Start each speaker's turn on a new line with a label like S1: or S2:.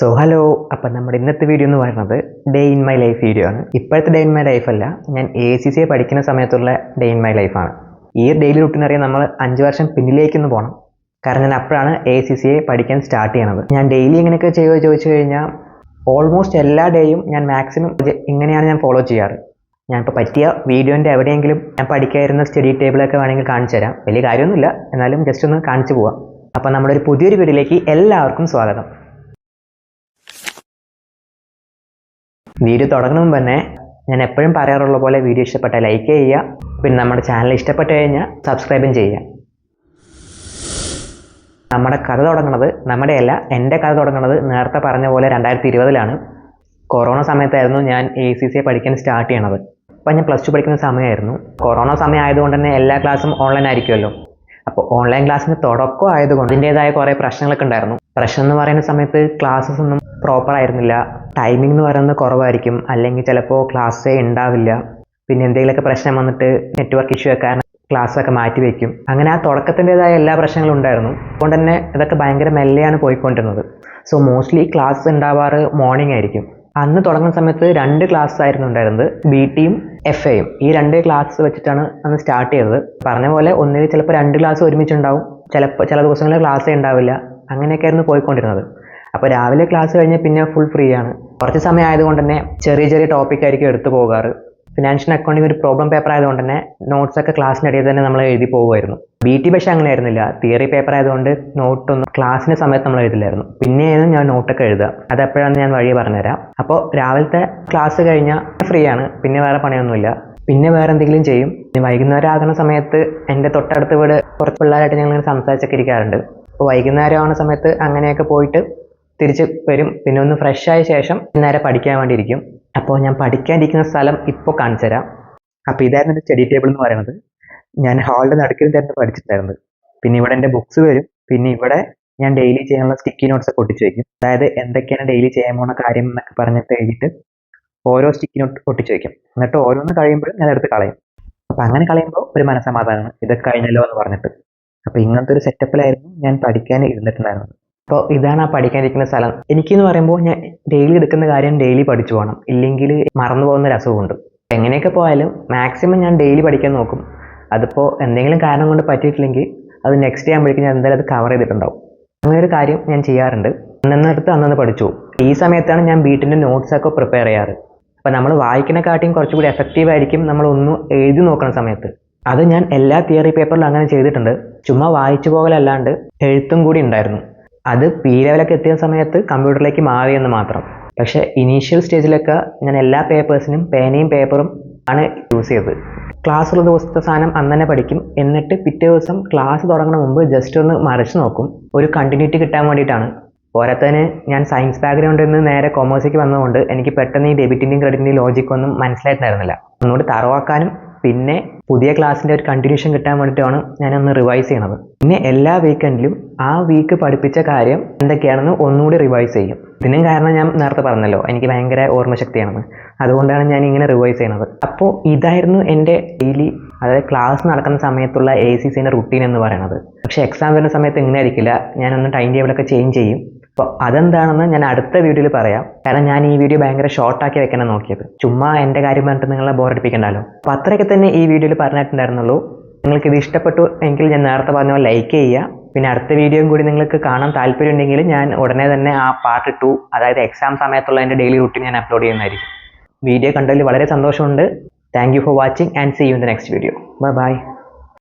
S1: Hello. അപ്പം നമ്മുടെ ഇന്നത്തെ വീഡിയോ എന്ന് പറയുന്നത് day in my life video ആണ്. ഇപ്പോഴത്തെ ഡേ ഇൻ മൈ ലൈഫ് അല്ല, ഞാൻ ACCA പഠിക്കുന്ന സമയത്തുള്ള ഡേ ഇൻ മൈ ലൈഫാണ്. ഈ ഡെയിലി റൂട്ടീൻ അറിയാൻ നമ്മൾ 5 വർഷം പിന്നിലേക്കൊന്ന് പോകണം. കാരണം ഞാൻ അപ്പോഴാണ് ACCA പഠിക്കാൻ സ്റ്റാർട്ട് ചെയ്യണത്. ഞാൻ ഡെയിലി ഇങ്ങനെയൊക്കെ ചെയ്യുമോ ചോദിച്ചു കഴിഞ്ഞാൽ ഓൾമോസ്റ്റ് എല്ലാ ഡേയും ഞാൻ മാക്സിമം ഇങ്ങനെയാണ് ഞാൻ ഫോളോ ചെയ്യാറ്. ഞാനിപ്പോൾ പറ്റിയ വീഡിയോൻ്റെ എവിടെയെങ്കിലും ഞാൻ പഠിക്കാതിരുന്ന സ്റ്റഡി ടേബിളൊക്കെ വേണമെങ്കിൽ കാണിച്ചു തരാം. വലിയ കാര്യമൊന്നുമില്ല, എന്നാലും ജസ്റ്റ് ഒന്ന് കാണിച്ചു പോവാം. അപ്പം നമ്മുടെ ഒരു പുതിയൊരു വീഡിയോയിലേക്ക് എല്ലാവർക്കും സ്വാഗതം. വീഡിയോ തുടങ്ങുന്ന മുമ്പ് തന്നെ ഞാൻ എപ്പോഴും പറയാറുള്ള പോലെ വീഡിയോ ഇഷ്ടപ്പെട്ടാൽ ലൈക്ക് ചെയ്യുക, പിന്നെ നമ്മുടെ ചാനൽ ഇഷ്ടപ്പെട്ട് കഴിഞ്ഞാൽ സബ്സ്ക്രൈബും ചെയ്യുക. നമ്മുടെ കഥ തുടങ്ങുന്നത്, എൻ്റെ കഥ തുടങ്ങുന്നത് നേരത്തെ പറഞ്ഞ പോലെ 2020-ലാണ്. കൊറോണ സമയത്തായിരുന്നു ഞാൻ ACCA പഠിക്കാൻ സ്റ്റാർട്ട് ചെയ്യണത്. അപ്പം ഞാൻ +2 പഠിക്കുന്ന സമയമായിരുന്നു. കൊറോണ സമയം ആയതുകൊണ്ട് തന്നെ എല്ലാ ക്ലാസ്സും ഓൺലൈൻ ആയിരിക്കുമല്ലോ. അപ്പോൾ ഓൺലൈൻ ക്ലാസ്സിന് തുടക്കം ആയതുകൊണ്ട് അതിൻ്റേതായ കുറേ പ്രശ്നങ്ങളൊക്കെ ഉണ്ടായിരുന്നു. പ്രശ്നം എന്ന് പറയുന്ന സമയത്ത് ക്ലാസ്സസ് ഒന്നും പ്രോപ്പർ ആയിരുന്നില്ല. ടൈമിംഗ് എന്ന് പറയുന്നത് കുറവായിരിക്കും, അല്ലെങ്കിൽ ചിലപ്പോൾ ക്ലാസ്സേ ഉണ്ടാവില്ല. പിന്നെ എന്തെങ്കിലുമൊക്കെ പ്രശ്നം വന്നിട്ട് നെറ്റ്വർക്ക് ഇഷ്യൂ ഒക്കെ കാരണം ക്ലാസ്സൊക്കെ മാറ്റി വയ്ക്കും. അങ്ങനെ ആ തുടക്കത്തിൻ്റെതായ എല്ലാ പ്രശ്നങ്ങളും ഉണ്ടായിരുന്നു. അതുകൊണ്ട് തന്നെ ഇതൊക്കെ ഭയങ്കര മെല്ലെയാണ് പോയിക്കൊണ്ടിരുന്നത്. മോസ്റ്റ്ലി ക്ലാസ് ഉണ്ടാവാറ് മോർണിംഗ് ആയിരിക്കും. അന്ന് തുടങ്ങുന്ന സമയത്ത് 2 ക്ലാസ് ആയിരുന്നു ഉണ്ടായിരുന്നത്, BTയും FAയും. ഈ 2 ക്ലാസ് വെച്ചിട്ടാണ് അന്ന് സ്റ്റാർട്ട് ചെയ്തത്. പറഞ്ഞ പോലെ ഒന്നിൽ ചിലപ്പോൾ 2 ക്ലാസ് ഒരുമിച്ചുണ്ടാവും, ചില ദിവസങ്ങളിൽ ക്ലാസ്സേ ഉണ്ടാവില്ല. അങ്ങനെയൊക്കെ ആയിരുന്നു പോയിക്കൊണ്ടിരുന്നത്. അപ്പോൾ രാവിലെ ക്ലാസ് കഴിഞ്ഞാൽ പിന്നെ ഫുൾ ഫ്രീ ആണ്. കുറച്ച് സമയം ആയതുകൊണ്ട് തന്നെ ചെറിയ ടോപ്പിക് ആയിരിക്കും എടുത്തു പോകാറ്. ഫിനാൻഷ്യൽ അക്കൗണ്ടിങ് ഒരു പ്രോബ്ലം പേപ്പർ ആയതുകൊണ്ട് തന്നെ നോട്ട്സൊക്കെ ക്ലാസ്സിനിടയിൽ തന്നെ നമ്മൾ എഴുതി പോകുമായിരുന്നു. BT പക്ഷേ അങ്ങനെ ആയിരുന്നില്ല. തിയറി പേപ്പർ ആയതുകൊണ്ട് നോട്ടൊന്നും ക്ലാസ്സിൻ്റെ സമയത്ത് നമ്മൾ എഴുതില്ലായിരുന്നു. പിന്നെയാണ് ഞാൻ നോട്ടൊക്കെ എഴുതുക. അതെപ്പോഴാണ് ഞാൻ വഴി പറഞ്ഞുതരാം. അപ്പോൾ രാവിലത്തെ ക്ലാസ് കഴിഞ്ഞാൽ ഫ്രീ ആണ്, പിന്നെ വേറെ പണിയൊന്നുമില്ല. പിന്നെ വേറെ എന്തെങ്കിലും ചെയ്യും. വൈകുന്നേരം ആകുന്ന സമയത്ത് എൻ്റെ തൊട്ടടുത്ത് വീട് കുറച്ച് പിള്ളേരായിട്ട് ഞങ്ങൾ സംസാരിച്ചൊക്കെ ഇരിക്കാറുണ്ട്. അപ്പോൾ വൈകുന്നേരം ആവുന്ന സമയത്ത് അങ്ങനെയൊക്കെ പോയിട്ട് തിരിച്ച് വരും. പിന്നെ ഒന്ന് ഫ്രഷ് ആയ ശേഷം നേരെ പഠിക്കാൻ വേണ്ടിയിരിക്കും. അപ്പോൾ ഞാൻ പഠിക്കാനിരിക്കുന്ന സ്ഥലം ഇപ്പോൾ കാണിച്ചു തരാം. അപ്പോൾ ഇതായിരുന്നു എൻ്റെ സ്റ്റഡി ടേബിൾ എന്ന് പറയുന്നത്. ഞാൻ ഹാളിൻ്റെ നടുക്കിൽ തന്നെ പഠിച്ചിട്ടുണ്ടായിരുന്നത്. പിന്നെ ഇവിടെ എൻ്റെ ബുക്സ് വരും. പിന്നെ ഇവിടെ ഞാൻ ഡെയിലി ചെയ്യാനുള്ള സ്റ്റിക്കി നോട്ട്സ് ഒക്കെ ഒട്ടിച്ച് വയ്ക്കും. അതായത് എന്തൊക്കെയാണ് ഡെയിലി ചെയ്യാൻ പോകുന്ന കാര്യം എന്നൊക്കെ പറഞ്ഞിട്ട് എഴുതിയിട്ട് ഓരോ സ്റ്റിക്കി നോട്ട് ഒട്ടിച്ച് വയ്ക്കും. എന്നിട്ട് ഓരോന്ന് കഴിയുമ്പോഴും ഞാൻ എടുത്ത് കളയും. അപ്പോൾ അങ്ങനെ കളയുമ്പോൾ ഒരു മനസ്സമാധാനമാണ്, ഇതൊക്കെ കഴിഞ്ഞല്ലോ എന്ന് പറഞ്ഞിട്ട്. അപ്പോൾ ഇങ്ങനത്തെ ഒരു സെറ്റപ്പിലായിരുന്നു ഞാൻ പഠിക്കാൻ ഇരുന്നിട്ടുണ്ടായിരുന്നത്. അപ്പോൾ ഇതാണ് ആ പഠിക്കാനിരിക്കുന്ന സ്ഥലം. എനിക്കെന്ന് പറയുമ്പോൾ ഞാൻ ഡെയിലി എടുക്കുന്ന കാര്യം ഡെയിലി പഠിച്ചു പോകണം, ഇല്ലെങ്കിൽ മറന്നു പോകുന്ന ഒരു അസുഖമുണ്ട്. എങ്ങനെയൊക്കെ പോയാലും മാക്സിമം ഞാൻ ഡെയിലി പഠിക്കാൻ നോക്കും. അതിപ്പോൾ എന്തെങ്കിലും കാരണം കൊണ്ട് പറ്റിയിട്ടില്ലെങ്കിൽ അത് നെക്സ്റ്റ് ആകുമ്പോഴേക്കും ഞാൻ എന്തായാലും അത് കവർ ചെയ്തിട്ടുണ്ടാവും. അങ്ങനെ ഒരു കാര്യം ഞാൻ ചെയ്യാറുണ്ട്. അന്നെടുത്ത് അന്നു പഠിച്ചു. ഈ സമയത്താണ് ഞാൻ വീട്ടിൻ്റെ നോട്ട്സൊക്കെ പ്രിപ്പയർ ചെയ്യാറ്. അപ്പോൾ നമ്മൾ വായിക്കുന്നതിനെക്കാട്ടിയും കുറച്ചുകൂടി എഫക്റ്റീവ് ആയിരിക്കും നമ്മളൊന്ന് എഴുതി നോക്കുന്ന സമയത്ത്. അത് ഞാൻ എല്ലാ തിയറി പേപ്പറിലും അങ്ങനെ ചെയ്തിട്ടുണ്ട്. ചുമ്മാ വായിച്ചു പോകലല്ലാണ്ട് എഴുത്തും കൂടി ഉണ്ടായിരുന്നു. അത് P ലെവലൊക്കെ എത്തിയ സമയത്ത് കമ്പ്യൂട്ടറിലേക്ക് മാറിയെന്ന് മാത്രം. പക്ഷേ ഇനീഷ്യൽ സ്റ്റേജിലൊക്കെ ഞാൻ എല്ലാ പേപ്പേഴ്സിനും പേനയും പേപ്പറും ആണ് യൂസ് ചെയ്തത്. ക്ലാസ്സുള്ള ദിവസത്തെ സാധനം അന്ന് തന്നെ പഠിക്കും. എന്നിട്ട് പിറ്റേ ദിവസം ക്ലാസ് തുടങ്ങുന്ന മുമ്പ് ജസ്റ്റ് ഒന്ന് മറിച്ച് നോക്കും, ഒരു കണ്ടിന്യൂറ്റി കിട്ടാൻ വേണ്ടിയിട്ടാണ്. പോരാത്തതിന് ഞാൻ സയൻസ് ബാക്ക്ഗ്രൗണ്ടിൽ നിന്ന് നേരെ കൊമേഴ്സിലേക്ക് വന്നതുകൊണ്ട് എനിക്ക് പെട്ടെന്ന് ഈ ഡെബിറ്റിൻ്റെയും ക്രെഡിറ്റിൻ്റെയും ലോജിക്കൊന്നും മനസ്സിലായിട്ടുണ്ടായിരുന്നില്ല. ഒന്നുകൂടി തറവാക്കാനും പിന്നെ പുതിയ ക്ലാസ്സിൻ്റെ ഒരു കണ്ടിന്യൂഷൻ കിട്ടാൻ വേണ്ടിയിട്ടാണ് ഞാനൊന്ന് റിവൈസ് ചെയ്യണത്. പിന്നെ എല്ലാ വീക്കെൻഡിലും ആ വീക്ക് പഠിപ്പിച്ച കാര്യം എന്തൊക്കെയാണെന്ന് ഒന്നുകൂടി റിവൈസ് ചെയ്യും. ഇതിനും കാരണം ഞാൻ നേരത്തെ പറഞ്ഞല്ലോ, എനിക്ക് ഭയങ്കര ഓർമ്മശക്തിയാണെന്ന്. അതുകൊണ്ടാണ് ഞാൻ ഇങ്ങനെ റിവൈസ് ചെയ്യണത്. അപ്പോൾ ഇതായിരുന്നു എൻ്റെ ഡെയിലി, അതായത് ക്ലാസ് നടക്കുന്ന സമയത്തുള്ള ACCA റുട്ടീൻ എന്ന് പറയുന്നത്. പക്ഷേ എക്സാം വരുന്ന സമയത്ത് ഇങ്ങനെ ആയിരിക്കില്ല. ഞാനൊന്ന് ടൈം ടേബിളൊക്കെ ചേഞ്ച് ചെയ്യും. അപ്പോൾ അതെന്താണെന്ന് ഞാൻ അടുത്ത വീഡിയോയിൽ പറയാം. കാരണം ഞാൻ ഈ വീഡിയോ ഭയങ്കര ഷോർട്ടാക്കി വെക്കാനാണ് നോക്കിയത്. ചുമ്മാ എൻ്റെ കാര്യം പറഞ്ഞിട്ട് നിങ്ങളെ ബോറടിപ്പിക്കണ്ടല്ലോ. അപ്പോൾ അത്രയൊക്കെ തന്നെ ഈ വീഡിയോയിൽ പറഞ്ഞിട്ടുണ്ടായിരുന്നുള്ളൂ. നിങ്ങൾക്കിത് ഇഷ്ടപ്പെട്ടു എങ്കിൽ ഞാൻ നേരത്തെ പറഞ്ഞ പോലെ ലൈക്ക് ചെയ്യുക. പിന്നെ അടുത്ത വീഡിയോയും കൂടി നിങ്ങൾക്ക് കാണാൻ താല്പര്യം ഉണ്ടെങ്കിൽ ഞാൻ ഉടനെ തന്നെ ആ പാർട്ട് 2, അതായത് എക്സാം സമയത്തുള്ള എൻ്റെ ഡെയിലി റൂട്ടീൻ ഞാൻ അപ്ലോഡ് ചെയ്യുന്നതായിരിക്കും. വീഡിയോ കണ്ടതിൽ വളരെ സന്തോഷമുണ്ട്. Thank you for watching and see you in the next video. By.